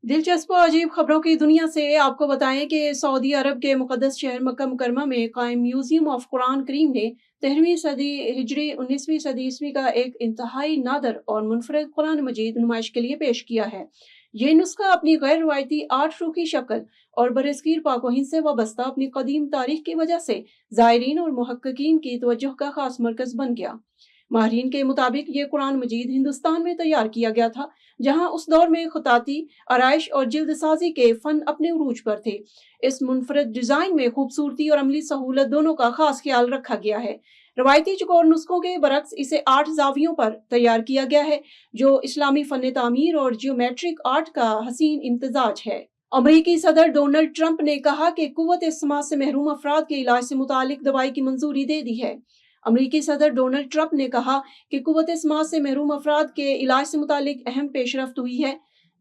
दिलचस्प और अजीब खबरों की दुनिया से आपको बताएं कि सऊदी अरब के मुकद्दस शहर मक्का मुकरमा में कायम म्यूजियम ऑफ कुरान करीम ने 13वीं सदी हिजरी 19वीं सदी ईस्वी का एक इंतहाई नादर और मुनफरद कुरान मजीद नुमाइश के लिए पेश किया है। ये नुस्खा अपनी गैर रवायती आर्ट शो की शक्ल और बरसगीर पाक व हिंद से वाबस्ता अपनी कदीम तारीख की वजह से ज़ायरीन और मुहक्किकीन की तवज्जो का खास मरकज बन गया। माहिरीन के मुताबिक ये कुरान मजीद हिंदुस्तान में तैयार किया गया था, जहां उस दौर में खताती आराइश और जिल्द साजी के फन अपने उरूज पर थे। इस मुनफरद डिजाइन में खूबसूरती और अमली सहूलत दोनों का खास ख्याल रखा गया है। रवायती चकोर नुस्खों के बरक्स इसे 8 जावियों पर तैयार किया गया है, जो इस्लामी फन तामीर और जियोमेट्रिक आर्ट का हसीन इम्तजाज है। अमरीकी सदर डोनाल्ड ट्रंप ने कहा कि कुव्वत समाज से महरूम अफराद के इलाज से मुतालिक दवाई की मंजूरी दे दी है। अमरीकी सदर डोनाल्ड ट्रंप ने कहा कि कुव्वत समाज से महरूम अफराद के इलाज से मुतालिक अहम पेशरफ्त हुई है।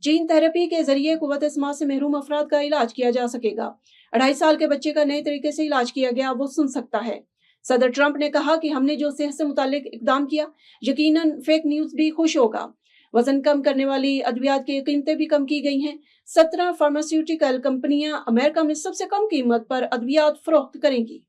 जीन थेरेपी के जरिए कुव्वत समाज से महरूम अफराद का इलाज किया जा सकेगा। 2.5 साल के बच्चे का नए तरीके से इलाज किया गया, वो सुन सकता है। सदर ट्रंप ने कहा कि हमने जो सेहत से मुतालिक इकदाम किया, यकीनन फेक न्यूज भी खुश होगा। वजन कम करने वाली अद्वियात की कीमतें भी कम की गई हैं। 17 फार्मास्यूटिकल कंपनियां अमेरिका में सबसे कम कीमत पर अद्वियात फरोख्त करेंगी।